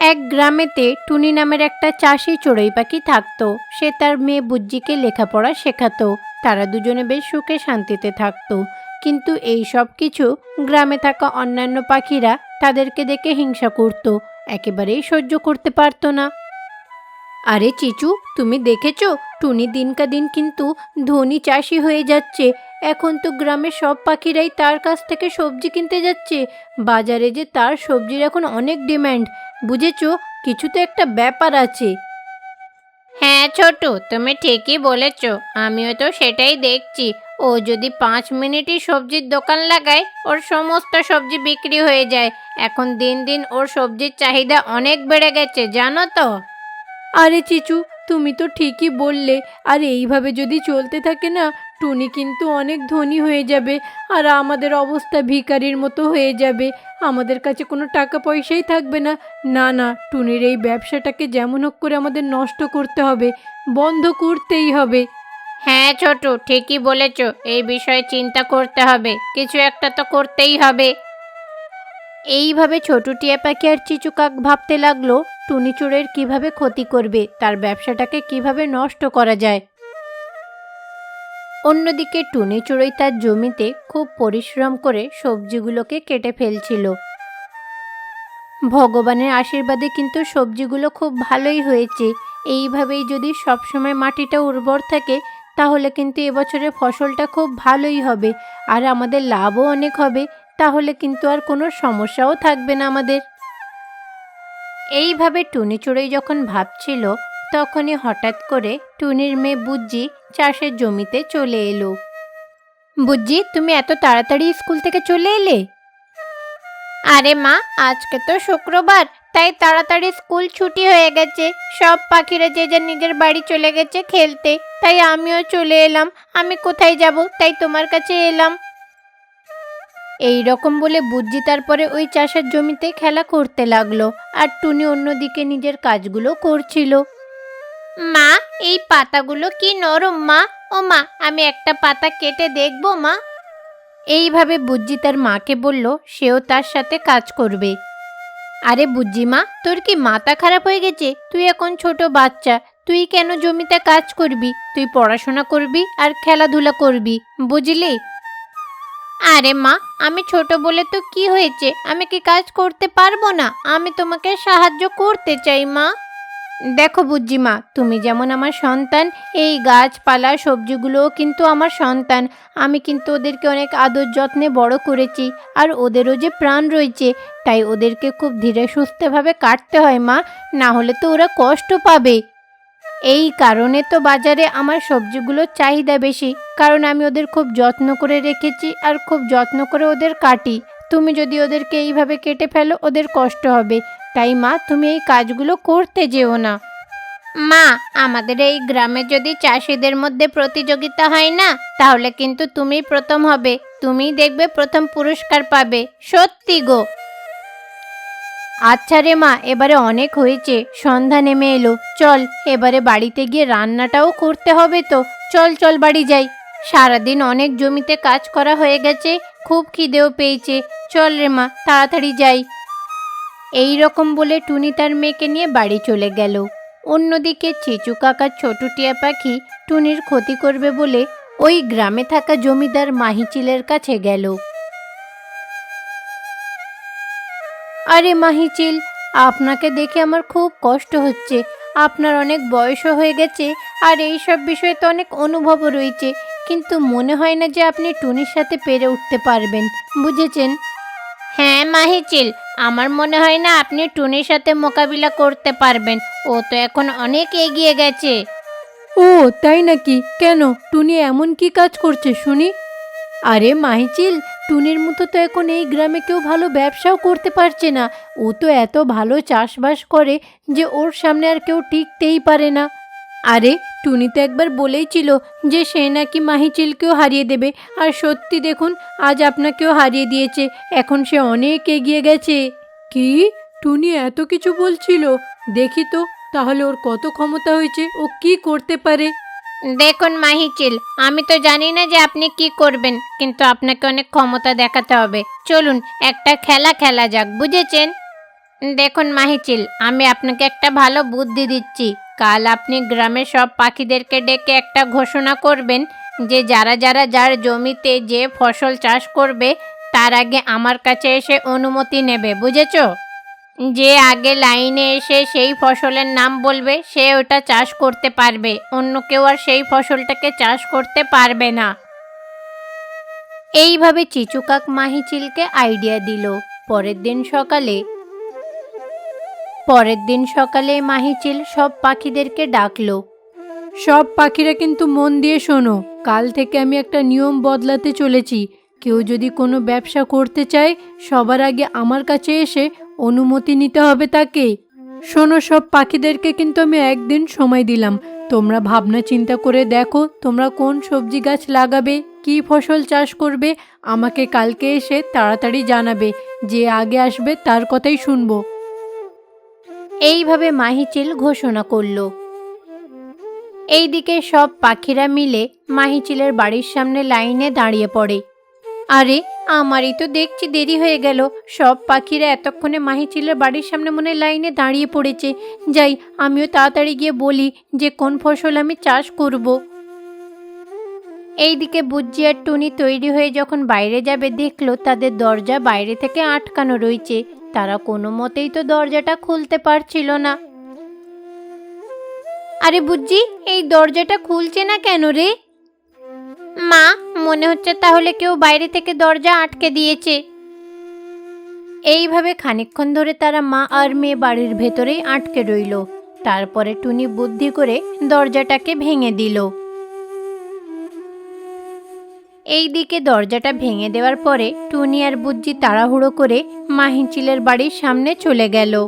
এক গ্রামেতে টুনি নামের একটা চাষি চড়ুই পাখি থাকতো। সে তার মেয়ে বুজ্জিকে লেখাপড়া শেখাতো। তারা দুজনে বেশ সুখে শান্তিতে থাকতো। কিন্তু এই সব কিছু গ্রামে থাকা অন্যান্য পাখিরা তাদেরকে দেখে হিংসা করত, একেবারেই সহ্য করতে পারতো না। আরে চিচু, তুমি দেখেছো টুনি দিনকা দিন কিন্তু ধনী চাষি হয়ে যাচ্ছে। এখন তো গ্রামের সব পাখিরাই তার কাছ থেকে সবজি কিনতে যাচ্ছে। বাজারে যে তার সবজির এখন অনেক ডিমান্ড। বুঝেছো, কিছু তো একটা ব্যাপার আছে। হ্যাঁ ছোটু, তুমি ঠিকই বলেছ। আমিও তো সেটাই দেখছি। ও যদি 5 মিনিটই সবজির দোকান লাগায়, ওর সমস্ত সবজি বিক্রি হয়ে যায়। এখন দিন দিন ওর সবজির চাহিদা অনেক বেড়ে গেছে, জানো তো। আরে চিচু, তুমি তো ঠিকই বললে। আর এইভাবে যদি চলতে থাকে না, টুনি কিন্তু অনেক ধনী হয়ে যাবে। আর আমাদের অবস্থা ভিখারির মতো হয়ে যাবে। আমাদের কাছে কোনো টাকা পয়সাই থাকবে না। না না, টুনির এই ব্যবসাটাকে যেমন হোক করে আমাদের নষ্ট করতে হবে, বন্ধ করতেই হবে। হ্যাঁ ছোটু, ঠিকই বলেছ। এই বিষয়ে চিন্তা করতে হবে, কিছু একটা তো করতেই হবে। এইভাবে ছোটু টিয়া পাখি আর চিচু কাক ভাবতে লাগলো টুনি চোরের কিভাবে ক্ষতি করবে, তার ব্যবসাটাকে কিভাবে নষ্ট করা যায়। অন্যদিকে টুনি চড়ুই তার জমিতে খুব পরিশ্রম করে সবজিগুলোকে কেটে ফেলছিল। ভগবানের আশীর্বাদে কিন্তু সবজিগুলো খুব ভালোই হয়েছে। এইভাবেই যদি সবসময় মাটিটা উর্বর থাকে, তাহলে কিন্তু এবছরের ফসলটা খুব ভালোই হবে। আর আমাদের লাভও অনেক হবে। তাহলে কিন্তু আর কোনো সমস্যাও থাকবে না আমাদের। এইভাবে টুনি চড়ুই যখন ভাবছিল, তখনই হঠাৎ করে টুনির মেয়ে বুজ্জি চাষের জমিতে চলে এলো। বুজ্জি, তুমি এত তাড়াতাড়ি স্কুল থেকে চলে এলে? আরে মা, আজকে তো শুক্রবার, তাই তাড়াতাড়ি স্কুল ছুটি হয়ে গেছে। সব পাখিরা যে যার নিজের বাড়ি চলে গেছে খেলতে, তাই আমিও চলে এলাম। আমি কোথায় যাব, তাই তোমার কাছে এলাম। এই রকম বলে বুজ্জি তারপরে ওই চাষের জমিতে খেলা করতে লাগলো, আর টুনি অন্যদিকে নিজের কাজগুলো করছিল। মা, এই পাতাগুলো কি নরম মা। ও মা, আমি একটা পাতা কেটে দেখবো মা। এইভাবে বুজ্জি তার মাকে বলল সেও তার সাথে কাজ করবে। আরে বুজ্জি মা, তোর কি মাথা খারাপ হয়ে গেছে? তুই এখন ছোট বাচ্চা, তুই কেন জমিতে কাজ করবি? তুই পড়াশোনা করবি আর খেলাধুলা করবি, বুঝলি? আরে মা, আমি ছোট বলে তো কি হয়েছে? আমি কি কাজ করতে পারবো না? আমি তোমাকে সাহায্য করতে চাই মা। দেখো বুজ্জিমা, তুমি যেমন আমার সন্তান, এই গাছপালা সবজিগুলোও কিন্তু আমার সন্তান। আমি কিন্তু ওদেরকে অনেক আদর যত্নে বড় করেছি। আর ওদেরও যে প্রাণ রয়েছে, তাই ওদেরকে খুব ধীরে সুস্থেভাবে কাটতে হয় মা, না হলে তো ওরা কষ্ট পাবে। এই কারণে তো বাজারে আমার সবজিগুলোর চাহিদা বেশি, কারণ আমি ওদের খুব যত্ন করে রেখেছি আর খুব যত্ন করে ওদের কাটি। তুমি যদি ওদেরকে এইভাবে কেটে ফেলো, ওদের কষ্ট হবে। তাই মা, তুমি এই কাজগুলো করতে যেও না। মা, আমাদের এই গ্রামে যদি চাষিদের মধ্যে প্রতিযোগিতা হয় না, তাহলে কিন্তু তুমিই প্রথম হবে। তুমিই দেখবে প্রথম পুরস্কার পাবে, সত্যি গো। আচ্ছা রে মা, এবারে অনেক হয়েছে, সন্ধ্যা নেমে এলো। চল, এবারে বাড়িতে গিয়ে রান্নাটাও করতে হবে তো। চল চল, বাড়ি যাই। সারাদিন অনেক জমিতে কাজ করা হয়ে গেছে, খুব খিদেও পেয়েছে। চল রে মা, তাড়াতাড়ি যাই। এই রকম বলে টুনি তার মেয়েকে নিয়ে বাড়ি চলে গেল। অন্যদিকে চিচু কাকার ছোট টিয়া পাখি টুনির ক্ষতি করবে বলে ওই গ্রামে থাকা জমিদার মাহিচিলের কাছে গেল। আরে মাহিচিল, আপনাকে দেখে আমার খুব কষ্ট হচ্ছে। আপনার অনেক বয়সও হয়ে গেছে, আর এই সব বিষয়ে তো অনেক অনুভবও রয়েছে। কিন্তু মনে হয় না যে আপনি টুনির সাথে পেরে উঠতে পারবেন, বুঝেছেন? হ্যাঁ মাহিচিল, আমার মনে হয় না আপনি টুনির সাথে মোকাবিলা করতে পারবেন। ও তো এখন অনেক এগিয়ে গেছে। ও তাই নাকি? কেন, টুনি এমন কি কাজ করছে শুনি? আরে মাহিচিল, টুনির মতো তো এখন এই গ্রামে কেউ ভালো ব্যবসাও করতে পারছে না। ও তো এত ভালো চাষবাস করে যে ওর সামনে আর কেউ টিকতেই পারে না। আরে টুনি তো একবার বলেইছিল যে সে নাকি মাহিচিলকেও হারিয়ে দেবে, আর সত্যি দেখুন, আজ আপনাকেও হারিয়ে দিয়েছে। এখন সে অনেক এগিয়ে গেছে। কি? টুনি এত কিছু বলছিল? দেখি তো, তাহলে ওর কত ক্ষমতা হয়েছে, ও কি করতে পারে। দেখুন মাহিচিল, আমি তো জানি না যে আপনি কি করবেন, কিন্তু আপনাকে অনেক ক্ষমতা দেখাতে হবে। চলুন একটা খেলা খেলা যাক, বুঝেছেন? দেখুন মাহিচিল, আমি আপনাকে একটা ভালো বুদ্ধি দিচ্ছি। কাল আপনি গ্রামের সব পাখিদেরকে ডেকে একটা ঘোষণা করবেন যে যারা যারা যার জমিতে যে ফসল চাষ করবে তার আগে আমার কাছে এসে অনুমতি নেবে, বুঝেছো? যে আগে লাইনে এসে সেই ফসলের নাম বলবে সে ওটা চাষ করতে পারবে, অন্য কেউ আর সেই ফসলটাকে চাষ করতে পারবে না। এইভাবে চিচুকাক মাহিচিলকে আইডিয়া দিল। পরের দিন সকালে মাহিচিল সব পাখিদেরকে ডাকলো। সব পাখিরা কিন্তু মন দিয়ে শোনো, কাল থেকে আমি একটা নিয়ম বদলাতে চলেছি। কেউ যদি কোনো ব্যবসা করতে চায় সবার আগে আমার কাছে এসে অনুমতি নিতে হবে তাকে। শোনো, সব পাখিদেরকে কিন্তু আমি একদিন সময় দিলাম। তোমরা ভাবনা চিন্তা করে দেখো তোমরা কোন সবজি গাছ লাগাবে, কী ফসল চাষ করবে। আমাকে কালকে এসে তাড়াতাড়ি জানাবে। যে আগে আসবে তার কথাই শুনবো। এইভাবে মাহিচিল ঘোষণা করলো। এইদিকে সব পাখিরা মিলে মাহিচিলের বাড়ির সামনে লাইনে দাঁড়িয়ে পড়ে। আরে, আমারই তো দেখছি দেরি হয়ে গেল। সব পাখিরা এতক্ষণে মাহিচিলের বাড়ির সামনে মনে লাইনে দাঁড়িয়ে পড়েছে। যাই, আমিও তাড়াতাড়ি গিয়ে বলি যে কোন ফসল আমি চাষ করব। এইদিকে বুজ্জি আর টুনি তৈরি হয়ে যখন বাইরে যাবে দেখলো তাদের দরজা বাইরে থেকে আটকানো রয়েছে। তারা কোনো মতেই তো দরজাটা খুলতে পারছিল না। আরে বুজ্জি, এই দরজাটা খুলছে না কেন রে? মা, মনে হচ্ছে তাহলে কেউ বাইরে থেকে দরজা আটকে দিয়েছে। এইভাবে খানিকক্ষণ ধরে তারা মা আর মেয়ে বাড়ির ভেতরেই আটকে রইল। তারপরে টুনি বুদ্ধি করে দরজাটাকে ভেঙে দিল। এইদিকে দরজাটা ভেঙে দেওয়ার পরে টুনি আর বুজ্জি তাড়াহুড়ো করে মাহিচিলের বাড়ির সামনে চলে গেল।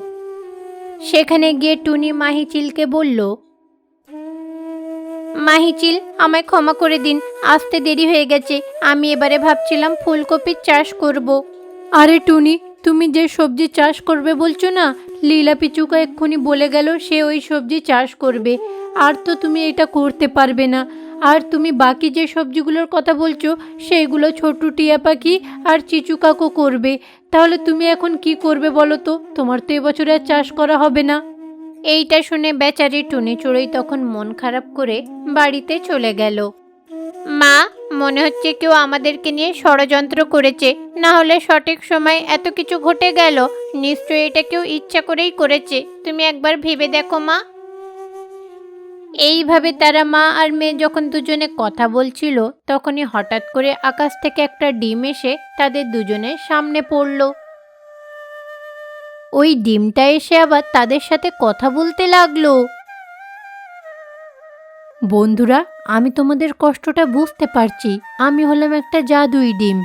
সেখানে গিয়ে টুনি মাহিচিলকে বলল, মাহিচিল, আমায় ক্ষমা করে দিন, আসতে দেরি হয়ে গেছে। আমি এবারে ভাবছিলাম ফুলকপির চাষ করব। আরে টুনি, তুমি যে সবজি চাষ করবে বলছো না, লীলা পিচুকা এক্ষুনি বলে গেল সে ওই সবজি চাষ করবে। আর তো তুমি এটা করতে পারবে না। আর তুমি বাকি যে সবজিগুলোর কথা বলছো সেইগুলো ছোটু টিয়া পাখি আর চিচু কাকু করবে। তাহলে তুমি এখন কি করবে বলো তো? তোমার তো এবছরে আর চাষ করা হবে না। এইটা শুনে বেচারি টুনি চড়ুই তখন মন খারাপ করে বাড়িতে চলে গেল। মা, মনে হচ্ছে কেউ আমাদেরকে নিয়ে ষড়যন্ত্র করেছে, না হলে সঠিক সময় এত কিছু ঘটে গেল। নিশ্চয়ই এটা কেউ ইচ্ছা করেই করেছে। তুমি একবার ভেবে দেখো মা। এইভাবে তারা মা আর মেয়ে যখন দুজনে কথা বলছিল তখনই হঠাৎ করে আকাশ থেকে একটা ডিম এসে তাদের দুজনের সামনে পড়ল। ওই ডিমটা এসে আবার তাদের সাথে কথা বলতে লাগলো। বন্ধুরা, আমি তোমাদের কষ্টটা বুঝতে পারছি। আমি হলাম একটা জাদুই ডিম।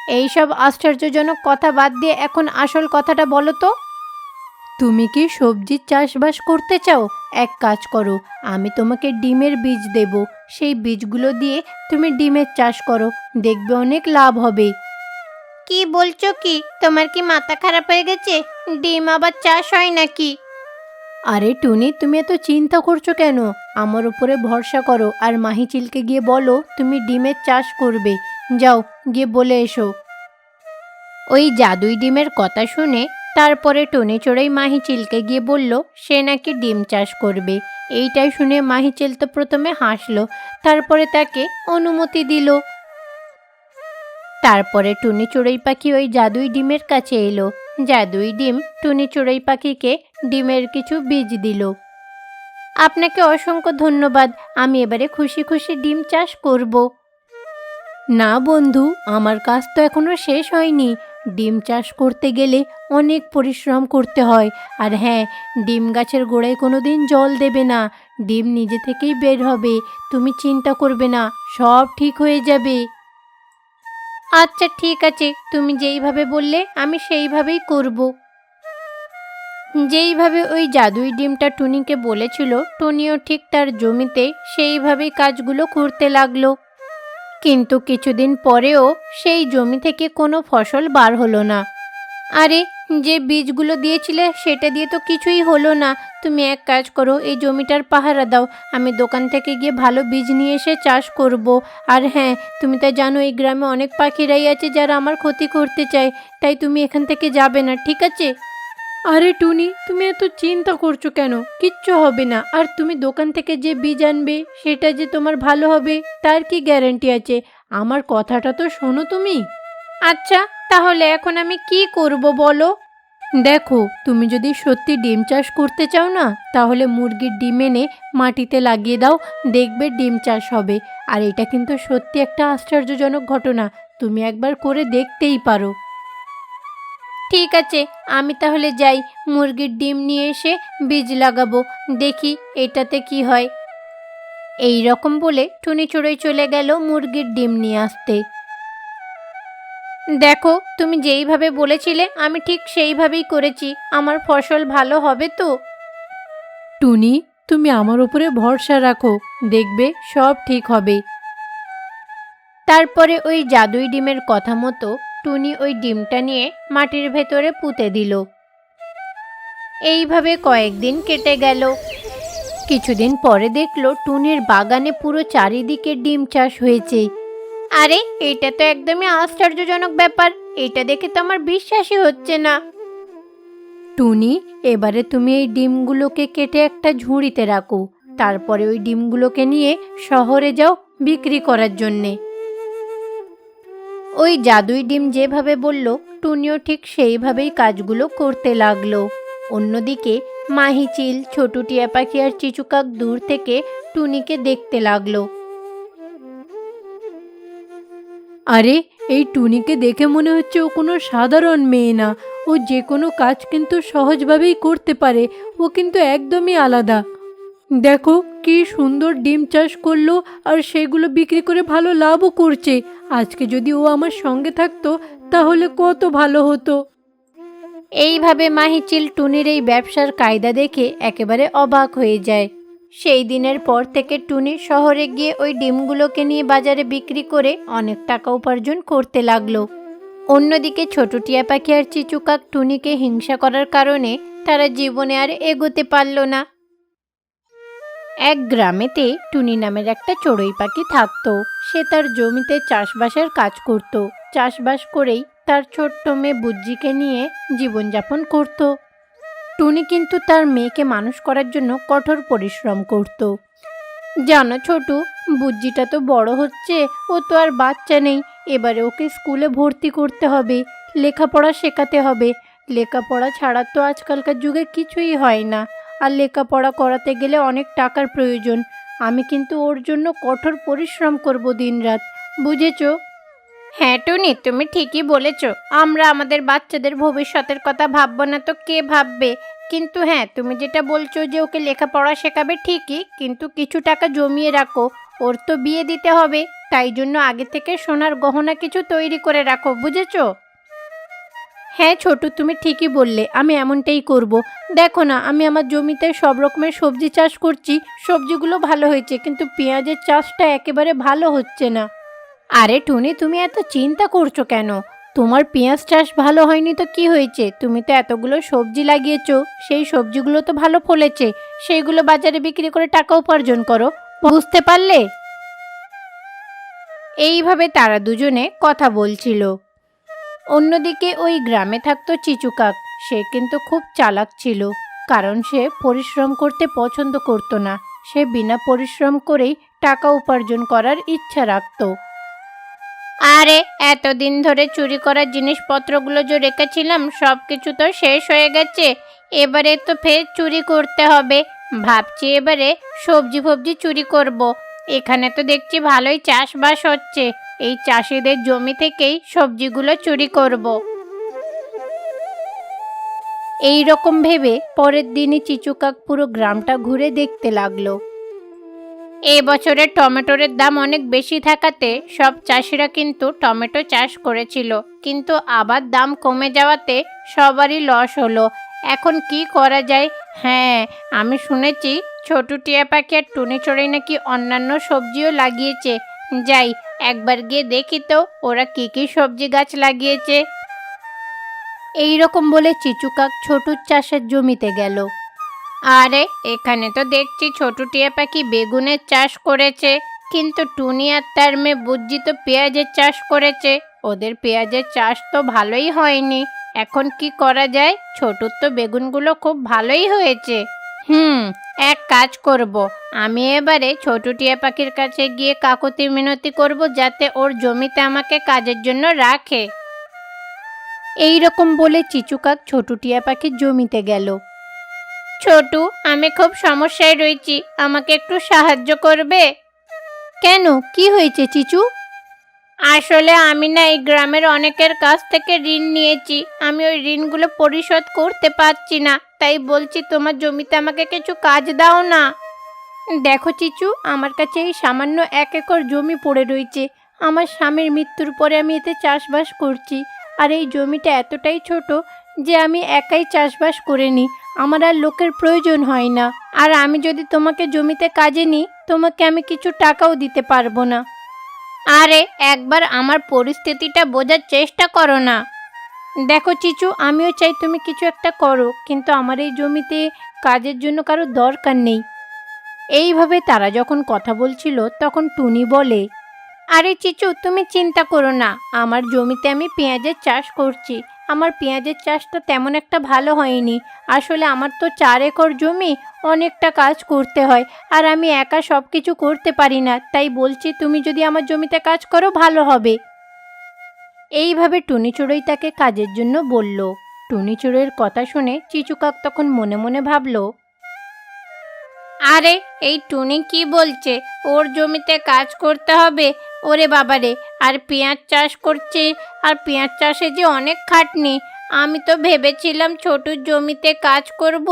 এইসব আশ্চর্যজনক কথা বাদ দিয়ে এখন আসল কথাটা বলো তো। তুমি কি সবজির চাষবাস করতে চাও? এক কাজ করো, আমি তোমাকে ডিমের বীজ দেব। সেই বীজগুলো দিয়ে তুমি ডিমের চাষ করো, দেখবে অনেক লাভ হবে। কি বলছো কি? তোমার কি মাথা খারাপ হয়ে গেছে? ডিম আবার চাষ হয় নাকি? আরে টুনি, তুমি এত চিন্তা করছো কেন? আমার উপরে ভরসা করো আর মাহিচিলকে গিয়ে বলো তুমি ডিমের চাষ করবে। যাও, গিয়ে বলে এসো। ওই জাদুই ডিমের কথা শুনে তারপরে টুনি চড়ুই মাহিচিলকে গিয়ে বলল সে নাকি ডিম চাষ করবে। এইটাই শুনে মাহিচিল তো প্রথমে হাসলো, তারপরে তাকে অনুমতি দিল। তারপরে টুনি চড়ুই পাখি ওই জাদুই ডিমের কাছে এলো। জাদুই ডিম টুনি চড়ুই পাখিকে ডিমের কিছু বীজ দিল। আপনাকে অসংখ্য ধন্যবাদ, আমি এবারে খুশি খুশি ডিম চাষ করব। না বন্ধু, আমার কাজ তো এখনো শেষ হয়নি। ডিম চাষ করতে গেলে অনেক পরিশ্রম করতে হয়। আর হ্যাঁ, ডিম গাছের গোড়ায় কোনোদিন জল দেবে না। ডিম নিজে থেকেই বের হবে। তুমি চিন্তা করবে না, সব ঠিক হয়ে যাবে। আচ্ছা ঠিক আছে, তুমি যেইভাবে বললে আমি সেইভাবেই করব। যেইভাবে ওই জাদুই ডিমটা টুনিকে বলেছিল টুনিও ঠিক তার জমিতে সেইভাবেই কাজগুলো করতে লাগলো। কিন্তু কিছুদিন পরেও সেই জমি থেকে কোনো ফসল বার হলো না। আরে, যে বীজগুলো দিয়েছিলে সেটা দিয়ে তো কিছুই হলো না। তুমি এক কাজ করো, এই জমিটার পাহারা দাও। আমি দোকান থেকে গিয়ে ভালো বীজ নিয়ে এসে চাষ করব। আর হ্যাঁ, তুমি তো জানো এই গ্রামে অনেক পাখিরাই আছে যারা আমার ক্ষতি করতে চায়। তাই তুমি এখান থেকে যাবে না, ঠিক আছে? আরে টুনি, তুমি এত চিন্তা করছো কেন? কিচ্ছু হবে না। আর তুমি দোকান থেকে যে বীজ আনবে সেটা যে তোমার ভালো হবে তার কি গ্যারান্টি আছে? আমার কথাটা তো শোনো তুমি। আচ্ছা, তাহলে এখন আমি কি করব বলো? দেখো, তুমি যদি সত্যি ডিম চাষ করতে চাও না, তাহলে মুরগির ডিম এনে মাটিতে লাগিয়ে দাও, দেখবে ডিম চাষ হবে। আর এটা কিন্তু সত্যি একটা আশ্চর্যজনক ঘটনা, তুমি একবার করে দেখতেই পারো। ঠিক আছে, আমি তাহলে যাই, মুরগির ডিম নিয়ে এসে বীজ লাগাবো, দেখি এটাতে কি হয়। এই রকম বলে টুনি চড়ুই চলে গেল মুরগির ডিম নিয়ে আসতে। দেখো, তুমি যেইভাবে বলেছিলে আমি ঠিক সেইভাবেই করেছি, আমার ফসল ভালো হবে তো? টুনি, তুমি আমার উপরে ভরসা রাখো, দেখবে সব ঠিক হবে। তারপরে ওই জাদুই ডিমের কথা মতো টুনি ওই ডিমটা নিয়ে মাটির ভেতরে পুঁতে দিল। এইভাবে কয়েকদিন কেটে গেল। কিছুদিন পরে দেখলো টুনির বাগানে পুরো চারিদিকে ডিম চাষ হয়েছে। আরে, এটা তো একদমই আশ্চর্যজনক ব্যাপার, এটা দেখে তো আমার বিশ্বাসই হচ্ছে না। টুনি, এবারে তুমি এই ডিমগুলোকে কেটে একটা ঝুড়িতে রাখো, তারপরে ওই ডিমগুলোকে নিয়ে শহরে যাও বিক্রি করার জন্যে। ওই জাদুই ডিম যেভাবে বলল, টুনিও ঠিক সেইভাবেই কাজগুলো করতে লাগলো। অন্যদিকে মাহিচিল, ছোটু টিয়া পাখি আর চিচুকাক দূর থেকে টুনিকে দেখতে লাগলো। আরে, এই টুনিকে দেখে মনে হচ্ছে ও কোনো সাধারণ মেয়ে না, ও যে কোনো কাজ কিন্তু সহজভাবেই করতে পারে, ও কিন্তু একদমই আলাদা। দেখো কি সুন্দর ডিম চাষ করলো, আর সেগুলো বিক্রি করে ভালো লাভও করছে। আজকে যদি ও আমার সঙ্গে থাকতো তাহলে কত ভালো হতো। এইভাবে মাহিচিল টুনির এই ব্যবসার কায়দা দেখে একেবারে অবাক হয়ে যায়। সেই দিনের পর থেকে টুনি শহরে গিয়ে ওই ডিমগুলোকে নিয়ে বাজারে বিক্রি করে অনেক টাকা উপার্জন করতে লাগলো। অন্যদিকে ছোট টিয়া পাখি আর চিচুকাক টুনিকে হিংসা করার কারণে তারা জীবনে আর এগোতে পারল না। এক গ্রামেতে টুনি নামের একটা চড়ুই পাখি থাকতো। সে তার জমিতে চাষবাসের কাজ করত। চাষবাস করেই তার ছোট্ট মেয়ে বুজ্জিকে নিয়ে জীবনযাপন করত। টুনি কিন্তু তার মেয়েকে মানুষ করার জন্য কঠোর পরিশ্রম করত। জানো ছোটু, বুজ্জিটা তো বড় হচ্ছে, ও তো আর বাচ্চা নেই। এবারে ওকে স্কুলে ভর্তি করতে হবে, লেখাপড়া শেখাতে হবে। লেখাপড়া ছাড়া তো আজকালকার যুগে কিছুই হয় না, আর লেখাপড়া করাতে গেলে অনেক টাকার প্রয়োজন। আমি কিন্তু ওর জন্য কঠোর পরিশ্রম করব দিনরাত, বুঝেছো? হ্যাঁ টুনি, তুমি ঠিকই বলেছ। আমরা আমাদের বাচ্চাদের ভবিষ্যতের কথা ভাববো না তো কে ভাববে? কিন্তু হ্যাঁ, তুমি যেটা বলছো যে ওকে লেখাপড়া শেখাবে ঠিকই, কিন্তু কিছু টাকা জমিয়ে রাখো, ওর তো বিয়ে দিতে হবে। তাই জন্য আগে থেকে সোনার গহনা কিছু তৈরি করে রাখো, বুঝেছো? হ্যাঁ ছোটু, তুমি ঠিকই বললে, আমি এমনটাই করব। দেখো না, আমি আমার জমিতে সব রকমের সবজি চাষ করছি, সবজিগুলো ভালো হয়েছে, কিন্তু পেঁয়াজের চাষটা একেবারে ভালো হচ্ছে না। আরে টুনি, তুমি এত চিন্তা করছো কেন? তোমার পেঁয়াজ চাষ ভালো হয়নি তো কি হয়েছে? তুমি তো এতগুলো সবজি লাগিয়েছো, সেই সবজিগুলো তো ভালো ফলেছে। সেইগুলো বাজারে বিক্রি করে টাকা উপার্জন করো, বুঝতে পারলে? এইভাবে তারা দুজনে কথা বলছিল। অন্যদিকে ওই গ্রামে থাকতো চিচুকাক। সে কিন্তু খুব চালাক ছিল, কারণ সে পরিশ্রম করতে পছন্দ করত না। সে বিনা পরিশ্রম করেই টাকা উপার্জন করার ইচ্ছা রাখত। আরে, এতদিন ধরে চুরি করা জিনিসপত্রগুলো যে রেখেছিলাম সব কিছু তো শেষ হয়ে গেছে। এবারে তো ফের চুরি করতে হবে। ভাবছি এবারে সবজি ফবজি চুরি করব। এখানে তো দেখছি ভালোই চাষবাস হচ্ছে, এই চাষিদের জমি থেকেই সবজিগুলো চুরি করব। এই রকম ভেবে পরের দিনই চিচুকাক পুরো গ্রামটা ঘুরে দেখতে লাগলো। এই বছরের টমেটোর দাম অনেক বেশি থাকাতে সব চাষিরা কিন্তু টমেটো চাষ করেছিল, কিন্তু আবার দাম কমে যাওয়াতে সবারই লস হলো। এখন কি করা যায়? হ্যাঁ, আমি শুনেছি ছোটু টিয়া পাখি আর টুনি চড়ুই নাকি অন্যান্য সবজিও লাগিয়েছে। যাই, একবার গিয়ে দেখি তো ওরা কি কি সবজি গাছ লাগিয়েছে। এই রকম বলে চিচুকাক ছোটুর চাষের জমিতে গেল। আরে, এখানে তো দেখছি ছোট টিয়া পাখি বেগুনের চাষ করেছে, কিন্তু টুনি আর তার মেয়ে বুজ্জি তো পেঁয়াজের চাষ করেছে। ওদের পেঁয়াজের চাষ তো ভালোই হয়নি। এখন কি করা যায়? ছোটুর তো বেগুনগুলো খুব ভালোই হয়েছে। এক কাজ করব, আমি এবারে ছোটু টিয়া পাখির কাছে গিয়ে কাকুতি মিনতি করব যাতে ওর জমিতে আমাকে কাজের জন্য রাখে। এই রকম বলে চিচু কাক ছোটু টিয়া পাখির জমিতে গেল। ছোটু, আমি খুব সমস্যায় রয়েছি, আমাকে একটু সাহায্য করবে? কেন, কি হয়েছে চিচু? আসলে আমি না এই গ্রামের অনেকের কাছ থেকে ঋণ নিয়েছি, আমি ওই ঋণগুলো পরিশোধ করতে পারছি না, তাই বলছি তোমার জমিতে আমাকে কিছু কাজ দাও না। দেখো চিচু, আমার কাছে এই সামান্য 1 একর জমি পড়ে রয়েছে। আমার স্বামীর মৃত্যুর পরে আমি এতে চাষবাস করছি, আর এই জমিটা এতটাই ছোট যে আমি একাই চাষবাস করে নিই, আমার আর লোকের প্রয়োজন হয় না। আর আমি যদি তোমাকে জমিতে কাজে নিই, তোমাকে আমি কিছু টাকাও দিতে পারবো না। আরে একবার আমার পরিস্থিতিটা বোঝার চেষ্টা করো না। দেখো চিচু, আমিও চাই তুমি কিছু একটা করো, কিন্তু আমার এই জমিতে কাজের জন্য কারো দরকার নেই। এইভাবে তারা যখন কথা বলছিল তখন টুনি বলে, আরে চিচু, তুমি চিন্তা করো না, আমার জমিতে আমি পেঁয়াজের চাষ করছি। আমার পেঁয়াজের চাষটা তেমন একটা ভালো হয়নি। আসলে আমার তো 4 একর জমি, অনেকটা কাজ করতে হয়, আর আমি একা সব কিছু করতে পারি না, তাই বলছি তুমি যদি আমার জমিতে কাজ করো ভালো হবে। এইভাবে টুনি চড়ুই তাকে কাজের জন্য বলল। টুনি চড়ুইয়ের কথা শুনে চিচু কাক তখন মনে মনে ভাবল, আরে এই টুনি কি বলছে, ওর জমিতে কাজ করতে হবে? ওরে বাবারে, আর পেঁয়াজ চাষ করছে, আর পেঁয়াজ চাষে যে অনেক খাটনি। আমি তো ভেবেছিলাম ছোটুর জমিতে কাজ করব,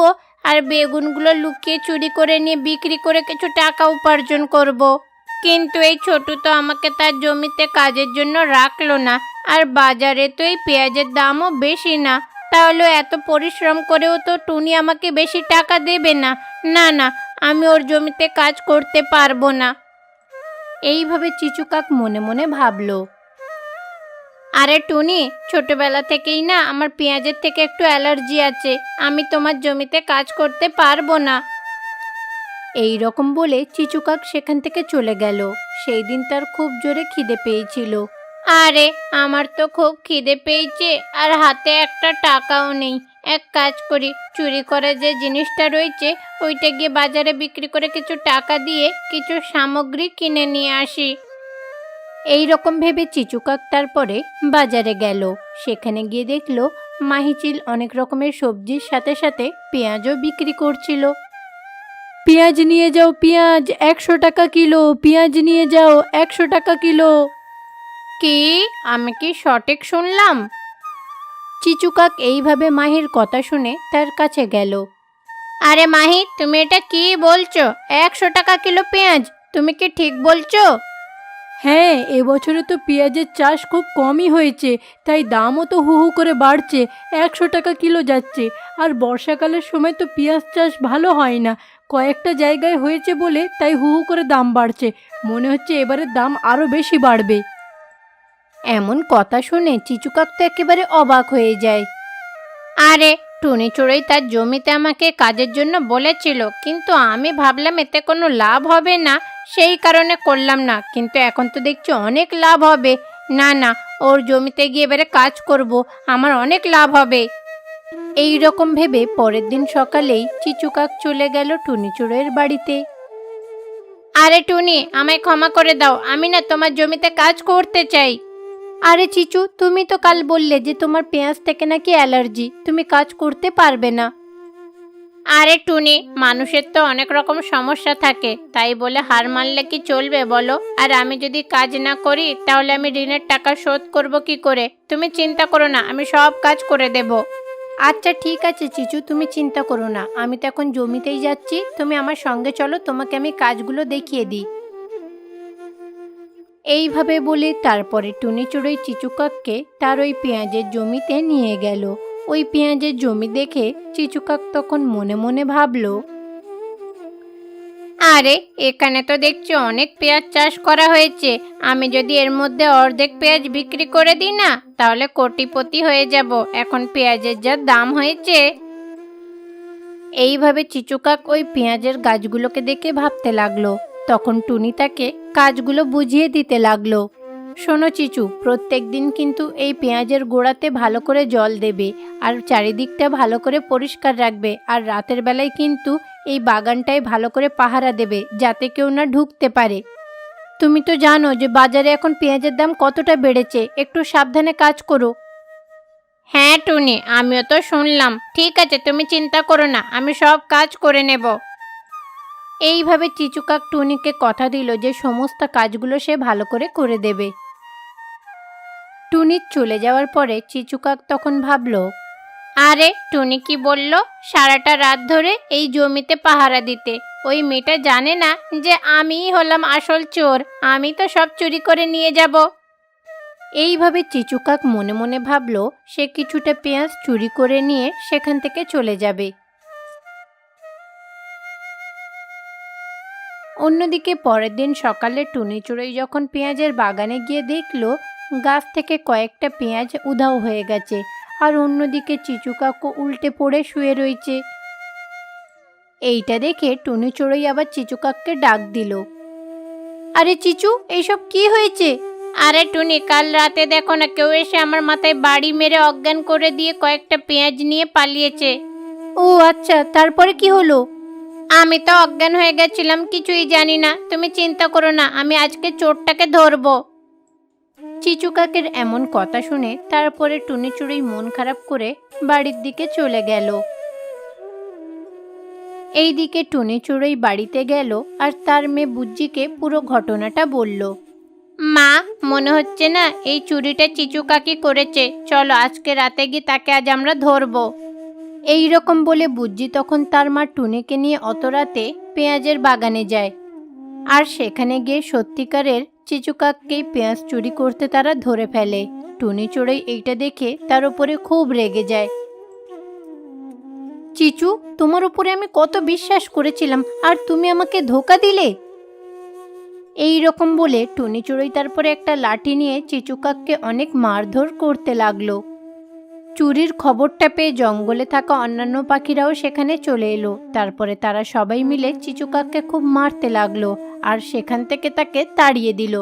আর বেগুনগুলো লুকিয়ে চুরি করে নিয়ে বিক্রি করে কিছু টাকা উপার্জন করব। কিন্তু এই ছোটু তো আমাকে তার জমিতে কাজের জন্য রাখলো না, আর বাজারে তো এই পেঁয়াজের দামও বেশি না। তাহলে এত পরিশ্রম করেও তো টুনি আমাকে বেশি টাকা দেবে না। না না, আমি ওর জমিতে কাজ করতে পারবো না। এইভাবে চিচু কাক মনে মনে ভাবলো। আরে টুনি, ছোটবেলা থেকেই না আমার পেঁয়াজের থেকে একটু অ্যালার্জি আছে, আমি তোমার জমিতে কাজ করতে পারবো না। এই রকম বলে চিচু কাক সেখান থেকে চলে গেল। সেই দিন তার খুব জোরে খিদে পেয়েছিল। আরে আমার তো খুব খিদে পেয়েছে, আর হাতে একটা টাকাও নেই। এক কাজ করি, চুরি করা যে জিনিসটা রয়েছে ওইটা গিয়ে বাজারে বিক্রি করে কিছু টাকা দিয়ে কিছু সামগ্রী কিনে নিয়ে আসি। এই রকম ভেবে চিচু কাক তারপরে বাজারে গেল। সেখানে গিয়ে দেখলো মাহিচিল অনেক রকমের সবজির সাথে সাথে পেঁয়াজও বিক্রি করছিল। পেঁয়াজ নিয়ে যাও, পেঁয়াজ 100 টাকা কিলো, পেঁয়াজ নিয়ে যাও 100 টাকা কিলো। কি, আমি কি সঠিক শুনলাম? চিচু কাক এইভাবে মাহির কথা শুনে তার কাছে গেল। আরে মাহি, তুমি এটা কি বলছো? 100 টাকা কিলো পেঁয়াজ, তুমি কি ঠিক বলছো? হ্যাঁ, এবছরে তো পেঁয়াজের চাষ খুব কমই হয়েছে, তাই দামও তো হু হু করে বাড়ছে। 100 টাকা কিলো যাচ্ছে। আর বর্ষাকালের সময় তো পেঁয়াজ চাষ ভালো হয় না, কয়েকটা জায়গায় হয়েছে বলে তাই হু হু করে দাম বাড়ছে। মনে হচ্ছে এবারে দাম আরও বেশি বাড়বে। এমন কথা শুনে চিচু কাক তো একেবারে অবাক হয়ে যায়। আরে টুনি চড়ুই তার জমিতে আমাকে কাজের জন্য বলেছিল, কিন্তু আমি ভাবলাম এতে কোনো লাভ হবে না, সেই কারণে করলাম না। কিন্তু এখন তো দেখছি অনেক লাভ হবে। না না, ওর জমিতে গিয়ে এবারে কাজ করব, আমার অনেক লাভ হবে। এই রকম ভেবে পরের দিন সকালেই চিচু কাক চলে গেল টুনি চড়ুইয়ের বাড়িতে। আরে টুনি, আমায় ক্ষমা করে দাও, আমি না তোমার জমিতে কাজ করতে চাই। আরে চিচু, তুমি তো কাল বললে যে তোমার পেঁয়াজ থেকে নাকি অ্যালার্জি, তুমি কাজ করতে পারবে না। আরে টুনি, মানুষের তো অনেক রকম সমস্যা থাকে, তাই বলে হার মানলে কি চলবে বলো? আর আমি যদি কাজ না করি তাহলে আমি ঋণের টাকা শোধ করব কি করে? তুমি চিন্তা করো না, আমি সব কাজ করে দেব। আচ্ছা ঠিক আছে চিচু, তুমি চিন্তা করো না, আমি তো এখন জমিতেই যাচ্ছি, তুমি আমার সঙ্গে চলো, তোমাকে আমি কাজগুলো দেখিয়ে দিই। এইভাবে বলে তারপরে টুনি চড়ুই চিচু কাককে তার ওই পেঁয়াজের জমিতে নিয়ে গেল। ওই পেঁয়াজের জমি দেখে চিচু কাক তখন মনে মনে ভাবল, আরে এখানে তো দেখছি অনেক পেঁয়াজ চাষ করা হয়েছে, আমি যদি এর মধ্যে অর্ধেক পেঁয়াজ বিক্রি করে দিই না, তাহলে কোটিপতি হয়ে যাব। এখন পেঁয়াজের যা দাম হয়েছে। এইভাবে চিচু কাক ওই পেঁয়াজের গাছগুলোকে দেখে ভাবতে লাগলো। তখন টুনি তাকে কাজগুলো বুঝিয়ে দিতে লাগলো। শোনো চিচু, প্রত্যেক দিন কিন্তু এই পেঁয়াজের গোড়াতে ভালো করে জল দেবে আর চারিদিকটা ভালো করে পরিষ্কার রাখবে, আর রাতের বেলায় কিন্তু এই বাগানটায় ভালো করে পাহারা দেবে যাতে কেউ না ঢুকতে পারে। তুমি তো জানো যে বাজারে এখন পেঁয়াজের দাম কতটা বেড়েছে, একটু সাবধানে কাজ করো। হ্যাঁ টুনি, আমিও তো শুনলাম। ঠিক আছে, তুমি চিন্তা করো না, আমি সব কাজ করে নেব। এইভাবে চিচুকাক টুনিকে কথা দিল যে সমস্ত কাজগুলো সে ভালো করে করে দেবে। টুনির চলে যাওয়ার পরে চিচুকাক তখন ভাবল, আরে টুনি কি বলল, সারাটা রাত ধরে এই জমিতে পাহারা দিতে। ওই মেয়েটা জানে না যে আমিই হলাম আসল চোর, আমি তো সব চুরি করে নিয়ে যাব। এইভাবে চিচুকাক মনে মনে ভাবল সে কিছুটা পেঁয়াজ চুরি করে নিয়ে সেখান থেকে চলে যাবে। অন্যদিকে পরের দিন সকালে টুনি চড়ুই যখন পেঁয়াজের বাগানে গিয়ে দেখল গাছ থেকে কয়েকটা পেঁয়াজ উধাও হয়ে গেছে, আর অন্যদিকে চিচু কাকু উল্টে পড়ে শুয়ে রয়েছে। এইটা দেখে টুনি চড়ুই আবার চিচু কাককে ডাক দিল, আরে চিচু, এইসব কি হয়েছে? আরে টুনি, কাল রাতে দেখো না, কেউ এসে আমার মাথায় বাড়ি মেরে অজ্ঞান করে দিয়ে কয়েকটা পেঁয়াজ নিয়ে পালিয়েছে। ও আচ্ছা, তারপরে কি হলো? আমি তো অজ্ঞান হয়ে গেছিলাম, কিছুই জানি না। তুমি চিন্তা করো না, আমি আজকে চোরটাকে ধরবো। চিচু কাকের এমন কথা শুনে তারপরে টুনি চড়ুই মন খারাপ করে বাড়ির দিকে চলে গেল। এইদিকে টুনি চড়ুই বাড়িতে গেল আর তার মেয়ে বুজ্জিকে পুরো ঘটনাটা বলল। মা, মনে হচ্ছে না এই চুরিটা চিচু কাকি করেছে। চলো আজকে রাতে গিয়ে তাকে আজ আমরা ধরবো। এই রকম বলে বুজ্জি তখন তার মা টুনিকে নিয়ে অত রাতে পেঁয়াজের বাগানে যায়, আর সেখানে গিয়ে সত্যিকারের চিচুকাককেই পেঁয়াজ চুরি করতে তারা ধরে ফেলে। টুনি চড়ুই এইটা দেখে তার উপরে খুব রেগে যায়। চিচু, তোমার উপরে আমি কত বিশ্বাস করেছিলাম, আর তুমি আমাকে ধোঁকা দিলে। এই রকম বলে টুনি চড়ুই তারপরে একটা লাঠি নিয়ে চিচুকাককে অনেক মারধর করতে লাগলো। চুরির খবরটা পেয়ে জঙ্গলে থাকা অন্যান্য পাখিরাও সেখানে চলে এলো। তারপরে তারা সবাই মিলে চিচুকাককে খুব মারতে লাগলো আর সেখান থেকে তাকে তাড়িয়ে দিল।